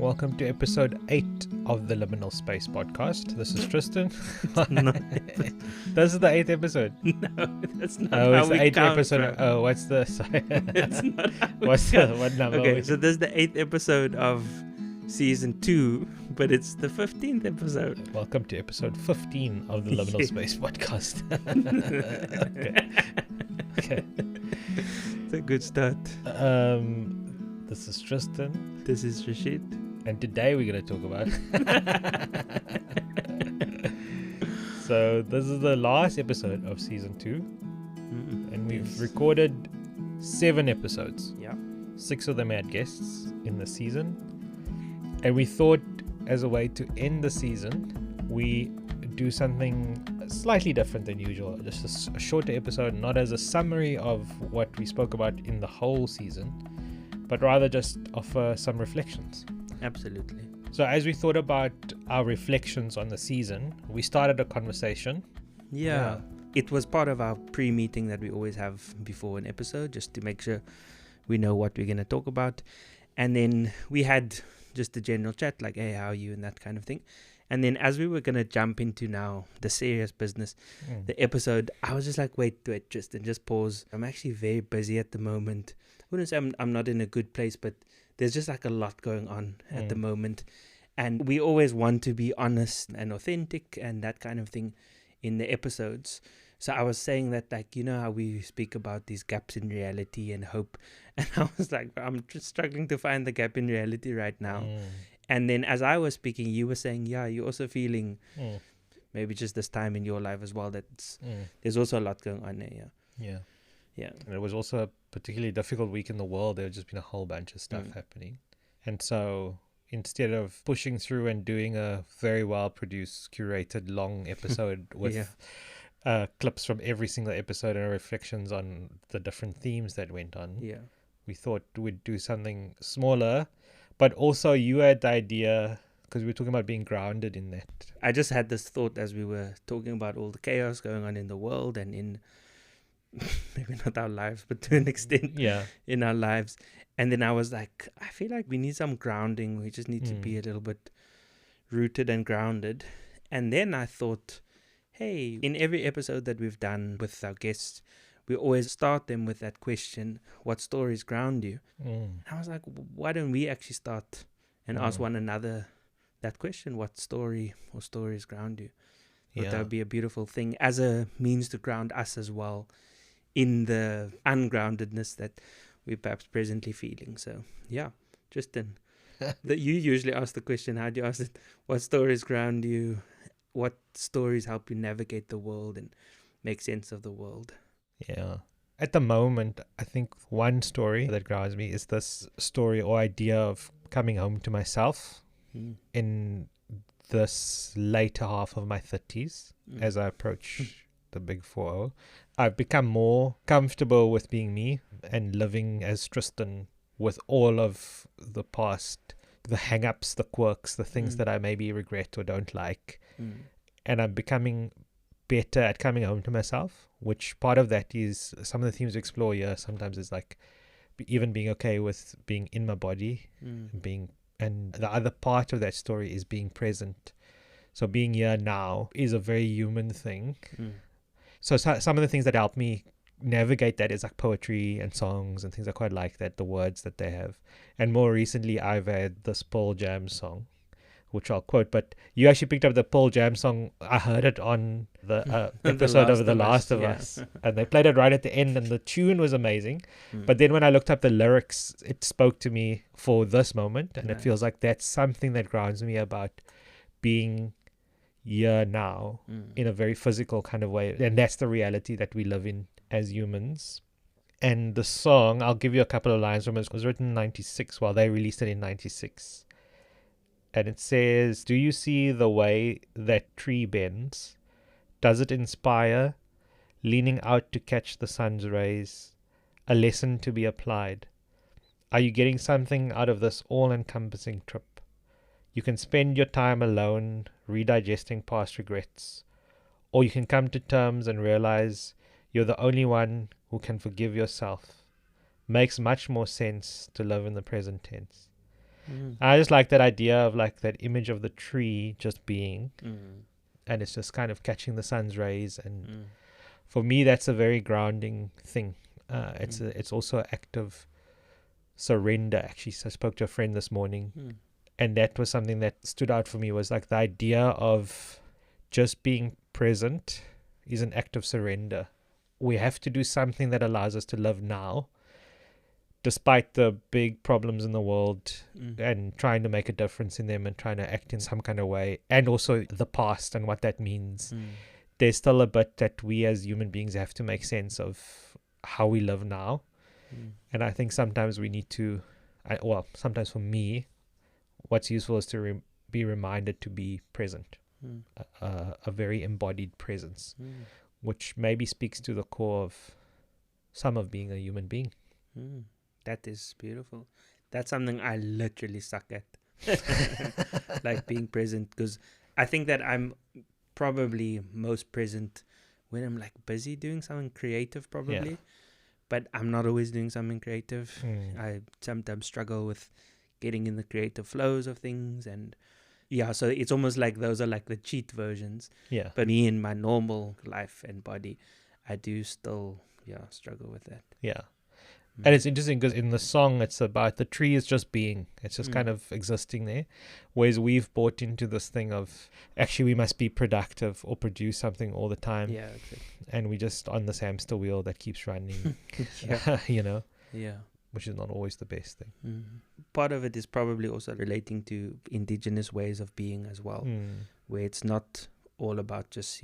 Welcome to episode 8 of the Liminal Space podcast. This is Tristan. This is the 8th episode. No, that's not Oh, how it's the we 8th count, episode. bro. Oh, what's the... Sorry. That's not how we What's count. what number? Okay, so this is the 8th episode of season 2, but it's the 15th episode. Welcome to episode 15 of the Liminal Space podcast. Okay. It's a good start. This is Tristan. This is Rashid. And today we're going to talk about... So this is the last episode of season 2. And we've recorded 7 episodes. Yeah. 6 of them had guests in the season. And we thought, as a way to end the season, we do something slightly different than usual. Just a shorter episode, not as a summary of what we spoke about in the whole season, but rather just offer some reflections. Absolutely. So as we thought about our reflections on the season, we started a conversation. Yeah. It was part of our pre-meeting that we always have before an episode, just to make sure we know what we're going to talk about. And then we had just a general chat, like, hey, how are you, and that kind of thing. And then as we were going to jump into now the serious business, the episode, I was just like, wait, Tristan, just pause. I'm actually very busy at the moment. I wouldn't say I'm not in a good place, but there's just like a lot going on at the moment. And we always want to be honest and authentic and that kind of thing in the episodes. So I was saying that, like, you know how we speak about these gaps in reality and hope. And I was like, I'm just struggling to find the gap in reality right now. And then as I was speaking, you were saying, yeah, you're also feeling maybe just this time in your life as well, that there's also a lot going on there. Yeah. And it was also a particularly difficult week in the world. There had just been a whole bunch of stuff happening. And so instead of pushing through and doing a very well produced, curated, long episode with clips from every single episode and reflections on the different themes that went on, we thought we'd do something smaller. But also you had the idea, because we were talking about being grounded in that. I just had this thought as we were talking about all the chaos going on in the world and in maybe not our lives, but to an extent in our lives. And then I was like, I feel like we need some grounding. We just need to be a little bit rooted and grounded. And then I thought, hey, in every episode that we've done with our guests, we always start them with that question, what stories ground you? And I was like, why don't we actually start and ask one another that question, what story or stories ground you? That would be a beautiful thing as a means to ground us as well in the ungroundedness that we're perhaps presently feeling. So, yeah, Tristan, that you usually ask the question, how do you ask it? What stories ground you? What stories help you navigate the world and make sense of the world? Yeah. At the moment, I think one story that grounds me is this story or idea of coming home to myself in this later half of my 30s as I approach the big 4-0. I've become more comfortable with being me and living as Tristan with all of the past, the hang-ups, the quirks, the things that I maybe regret or don't like. And I'm becoming better at coming home to myself, which part of that is some of the themes we explore here. Sometimes it's like even being okay with being in my body, and the other part of that story is being present. So being here now is a very human thing. So some of the things that help me navigate that is like poetry and songs and things I quite like, that the words that they have. And more recently I've had this Pearl Jam song, which I'll quote, but you actually picked up the Pearl Jam song. I heard it on the episode of The Last of Us, and they played it right at the end, and the tune was amazing. But then when I looked up the lyrics, it spoke to me for this moment, and it feels like that's something that grounds me about being here now in a very physical kind of way. And that's the reality that we live in as humans. And the song, I'll give you a couple of lines from it. It was written in 96, while they released it in 96. And it says, do you see the way that tree bends? Does it inspire? Leaning out to catch the sun's rays, a lesson to be applied. Are you getting something out of this all-encompassing trip? You can spend your time alone, redigesting past regrets. Or you can come to terms and realize you're the only one who can forgive yourself. Makes much more sense to live in the present tense. I just like that idea of like that image of the tree just being, and it's just kind of catching the sun's rays. And for me, that's a very grounding thing. It's also an act of surrender. Actually, so I spoke to a friend this morning, and that was something that stood out for me, was like the idea of just being present is an act of surrender. We have to do something that allows us to live now, despite the big problems in the world, and trying to make a difference in them and trying to act in some kind of way, and also the past and what that means. There's still a bit that we as human beings have to make sense of how we live now. And I think sometimes we need to, sometimes for me, what's useful is to be reminded to be present, a very embodied presence, which maybe speaks to the core of some of being a human being. That is beautiful. That's something I literally suck at, like being present, because I think that I'm probably most present when I'm like busy doing something creative, probably. Yeah. But I'm not always doing something creative. I sometimes struggle with getting in the creative flows of things, and so it's almost like those are like the cheat versions. Yeah. But me in my normal life and body, I do still struggle with that. Yeah. And it's interesting because in the song, it's about the tree is just being. It's just kind of existing there. Whereas we've bought into this thing of actually we must be productive or produce something all the time. Yeah, exactly. And we just on this hamster wheel that keeps running, Yeah. Which is not always the best thing. Part of it is probably also relating to indigenous ways of being as well, where it's not all about just,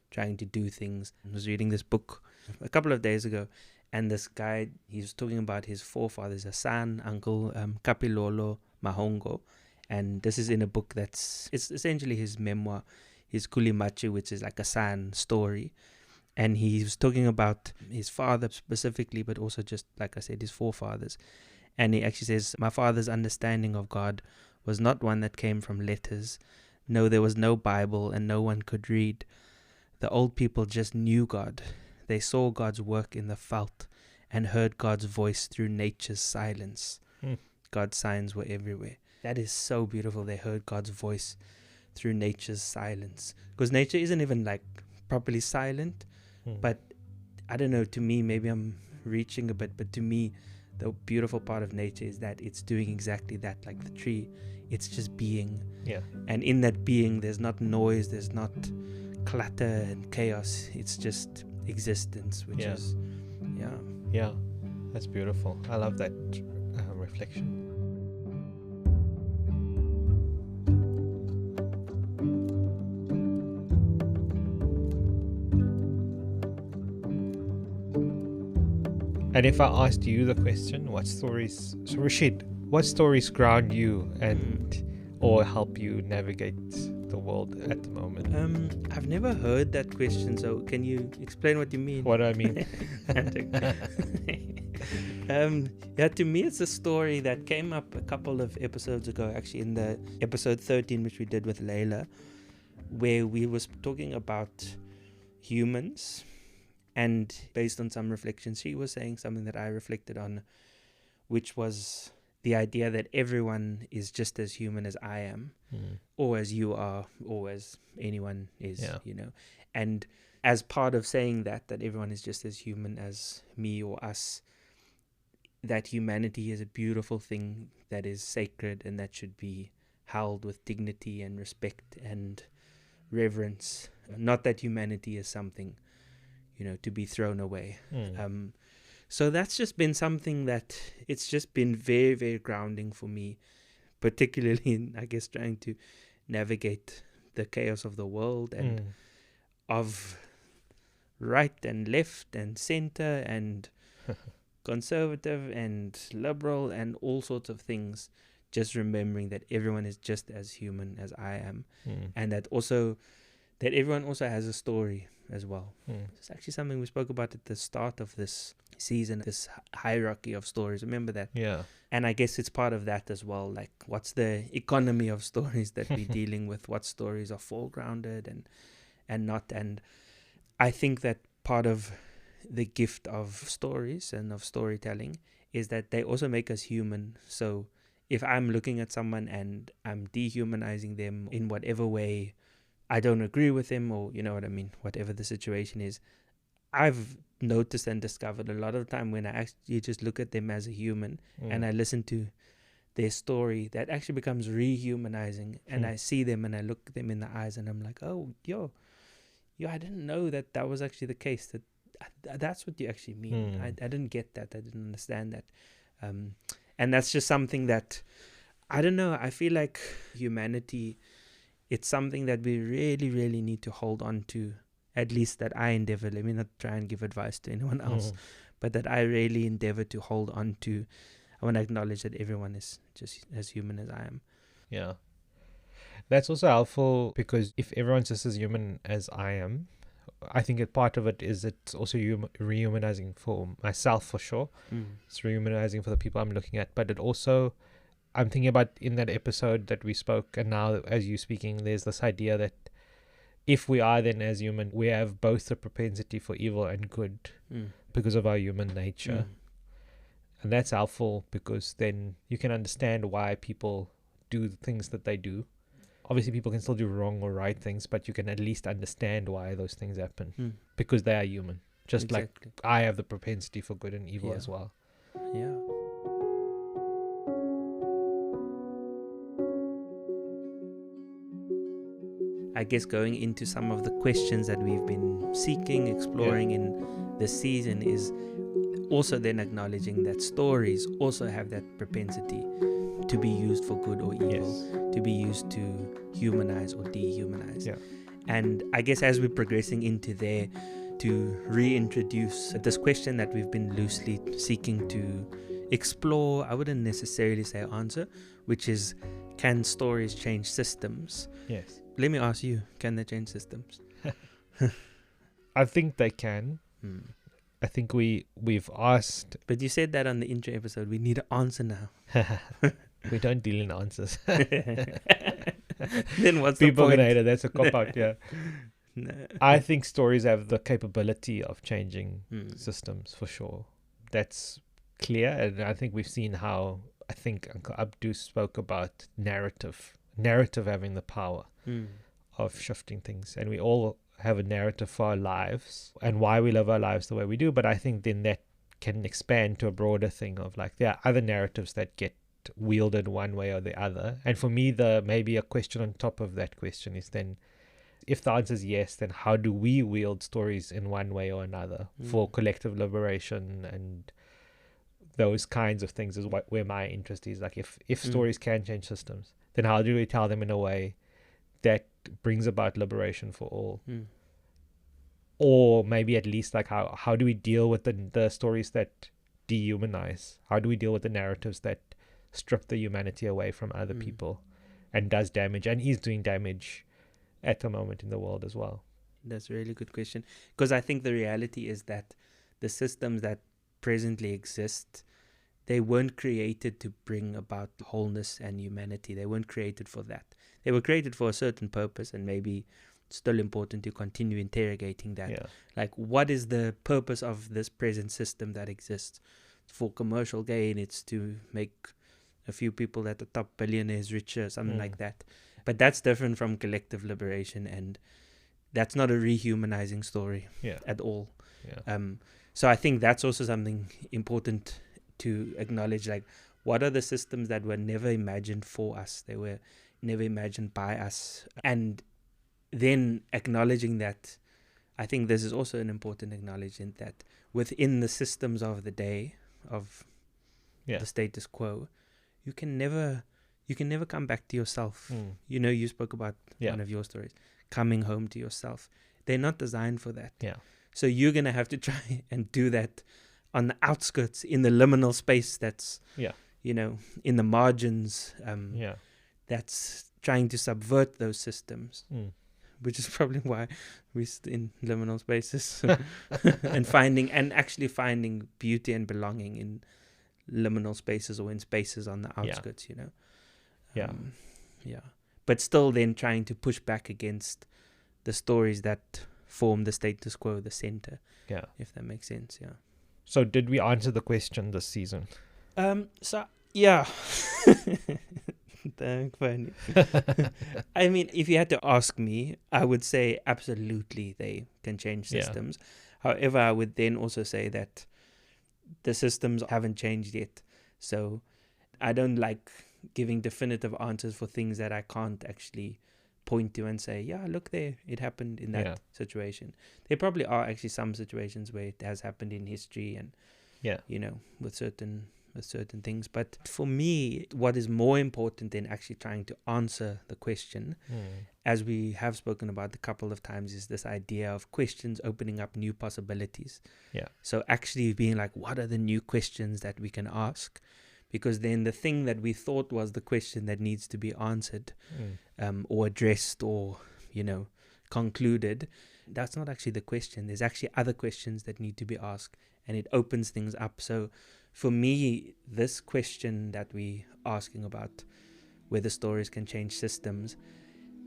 trying to do things. I was reading this book a couple of days ago, and this guy, he's talking about his forefathers, Asan, Uncle Kapilolo Mahongo. And this is in a book it's essentially his memoir, his Kulimachi, which is like a San story. And he was talking about his father specifically, but also just, like I said, his forefathers. And he actually says, my father's understanding of God was not one that came from letters. No, there was no Bible and no one could read. The old people just knew God. They saw God's work in the felt and heard God's voice through nature's silence. God's signs were everywhere. That is so beautiful. They heard God's voice through nature's silence. Because nature isn't even like properly silent. But I don't know, to me, maybe I'm reaching a bit, but to me, the beautiful part of nature is that it's doing exactly that, like the tree. It's just being. Yeah. And in that being, there's not noise, there's not clutter and chaos. It's just existence, which is that's beautiful. I love that reflection. And if I asked you the question, what stories, so Rashid, what stories ground you and or help you navigate the world at the moment? I've never heard that question, so can you explain what you mean? What do I mean? To me, it's a story that came up a couple of episodes ago, actually in the episode 13, which we did with Layla, where we was talking about humans. And based on some reflections, she was saying something that I reflected on, which was the idea that everyone is just as human as I am, or as you are, or as anyone is, And as part of saying that everyone is just as human as me or us, that humanity is a beautiful thing that is sacred and that should be held with dignity and respect and reverence. Not that humanity is something to be thrown away. So that's just been something that it's just been very, very grounding for me, particularly in, I guess, trying to navigate the chaos of the world and of right and left and center and conservative and liberal and all sorts of things. Just remembering that everyone is just as human as I am, and that everyone also has a story as well. It's actually something we spoke about at the start of this season, this hierarchy of stories. Remember that? Yeah. And I guess it's part of that as well. Like, what's the economy of stories that we're dealing with? What stories are foregrounded and not? And I think that part of the gift of stories and of storytelling is that they also make us human. So if I'm looking at someone and I'm dehumanizing them in whatever way, I don't agree with them, or you know what I mean, whatever the situation is, I've noticed and discovered a lot of the time when I actually just look at them as a human and I listen to their story, that actually becomes rehumanizing, and I see them and I look them in the eyes and I'm like, oh, yo, I didn't know that was actually the case, that's what you actually mean. I didn't get that, I didn't understand that, and that's just something that, I don't know, I feel like humanity, it's something that we really, really need to hold on to. At least that I endeavor. Let me not try and give advice to anyone else, but that I really endeavor to hold on to. I want to acknowledge that everyone is just as human as I am. Yeah. That's also helpful, because if everyone's just as human as I am, I think part of it is it's also rehumanizing for myself, for sure. It's rehumanizing for the people I'm looking at, but it also, I'm thinking about in that episode that we spoke, and now as you speaking, there's this idea that if we are then as human, we have both the propensity for evil and good because of our human nature. And that's helpful, because then you can understand why people do the things that they do. Obviously, people can still do wrong or right things, but you can at least understand why those things happen because they are human. Just like I have the propensity for good and evil as well. Yeah. I guess going into some of the questions that we've been seeking, exploring in this season, is also then acknowledging that stories also have that propensity to be used for good or evil, to be used to humanize or dehumanize. And I guess as we're progressing into there, to reintroduce this question that we've been loosely seeking to explore, I wouldn't necessarily say answer, which is, can stories change systems? Yes. Let me ask you, can they change systems? I think they can. I think we've asked. But you said that on the intro episode, we need an answer now. We don't deal in answers. Then what's people the point? Gonna hate it. That's a cop-out, yeah. No. I think stories have the capability of changing systems, for sure. That's clear, and I think we've seen how, I think Uncle Abdu spoke about narrative having the power of shifting things, and we all have a narrative for our lives and why we live our lives the way we do. But I think then that can expand to a broader thing of like, there are other narratives that get wielded one way or the other. And for me, maybe a question on top of that question is then, if the answer is yes, then how do we wield stories in one way or another for collective liberation and those kinds of things is where my interest is. Like, if stories can change systems, then how do we tell them in a way that brings about liberation for all? Or maybe at least like how do we deal with the stories that dehumanize? How do we deal with the narratives that strip the humanity away from other people and does damage and is doing damage at the moment in the world as well? That's a really good question, because I think the reality is that the systems that presently exist, they weren't created to bring about wholeness and humanity. They weren't created for that. They were created for a certain purpose, and maybe it's still important to continue interrogating that. Yeah. Like, what is the purpose of this present system that exists? For commercial gain, it's to make a few people at the top billionaires richer, something like that. But that's different from collective liberation, and that's not a rehumanizing story at all. Yeah. So I think that's also something important to acknowledge. Like, what are the systems that were never imagined for us? They were never imagined by us. And then acknowledging that, I think this is also an important acknowledgement that within the systems of the day, of the status quo, you can never come back to yourself. You know, you spoke about one of your stories, coming home to yourself. They're not designed for that. So you're going to have to try and do that on the outskirts, in the liminal space that's, you know, in the margins, that's trying to subvert those systems, which is probably why we're in liminal spaces and actually finding beauty and belonging in liminal spaces, or in spaces on the outskirts, you know. But still then trying to push back against the stories that form the status quo, the center, if that makes sense. So did we answer the question this season? So Yeah. Funny. I mean, if you had to ask me, I would say absolutely they can change systems. However, I would then also say that the systems haven't changed yet. So I don't like giving definitive answers for things that I can't actually point to and say, yeah, look there, it happened in that situation. There probably are actually some situations where it has happened in history and, you know, with certain things. But for me, what is more important than actually trying to answer the question, as we have spoken about a couple of times, is this idea of questions opening up new possibilities. So actually being like, what are the new questions that we can ask? Because then the thing that we thought was the question that needs to be answered or addressed or, you know, concluded, that's not actually the question. There's actually other questions that need to be asked, and it opens things up. So for me, this question that we're asking about whether stories can change systems,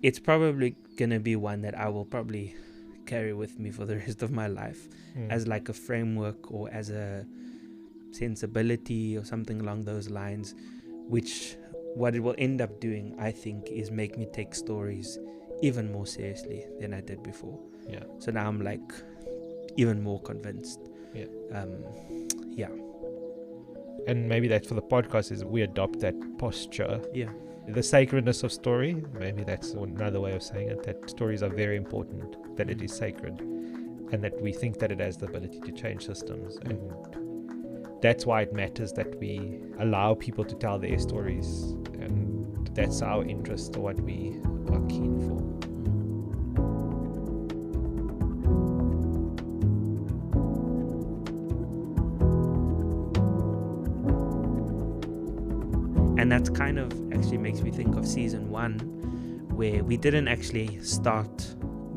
it's probably going to be one that I will probably carry with me for the rest of my life as like a framework or as a sensibility or something along those lines, which what it will end up doing, I think, is make me take stories even more seriously than I did before. So now I'm like even more convinced. And maybe that's for the podcast, is we adopt that posture. The sacredness of story, maybe that's another way of saying it, that stories are very important, that it is sacred, and that we think that it has the ability to change systems. And that's why it matters that we allow people to tell their stories, and that's our interest, or what we are keen for. And that kind of actually makes me think of season 1, where we didn't actually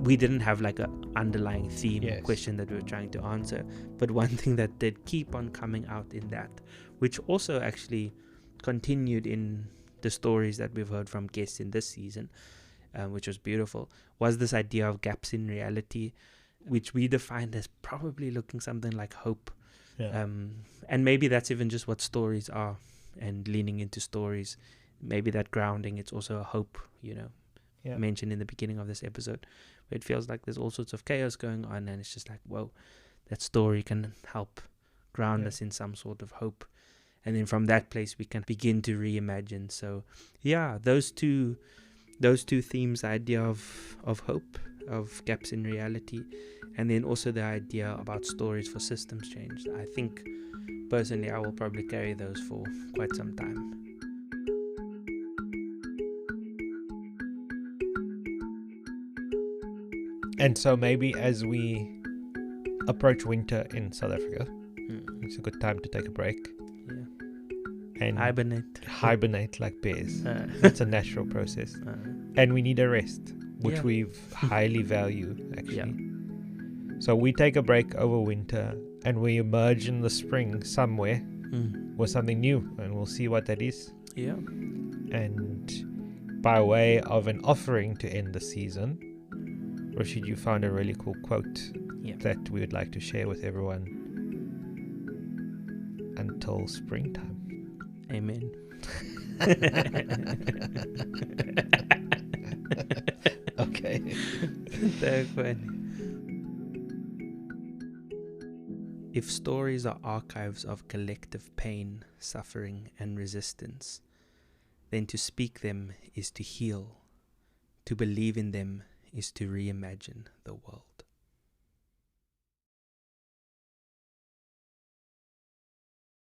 we didn't have like a underlying theme question that we were trying to answer, but one thing that did keep on coming out in that, which also actually continued in the stories that we've heard from guests in this season, which was beautiful, was this idea of gaps in reality, which we defined as probably looking something like hope. And maybe that's even just what stories are, and leaning into stories, maybe that grounding, it's also a hope, you know, mentioned in the beginning of this episode, where it feels like there's all sorts of chaos going on, and it's just like, whoa, that story can help ground us in some sort of hope, and then from that place we can begin to reimagine. So those two themes, the idea of hope, of gaps in reality, and then also the idea about stories for systems change, I think personally I will probably carry those for quite some time. And so maybe as we approach winter in South Africa, it's a good time to take a break. And hibernate like bears. It's a natural process. And we need a rest, which we highly value, actually. So we take a break over winter, and we emerge in the spring somewhere with something new, and we'll see what that is. And by way of an offering to end the season, Rashid, you found a really cool quote that we would like to share with everyone until springtime. Amen. Okay. Very funny. If stories are archives of collective pain, suffering, and resistance, then to speak them is to heal. To believe in them is to reimagine the world.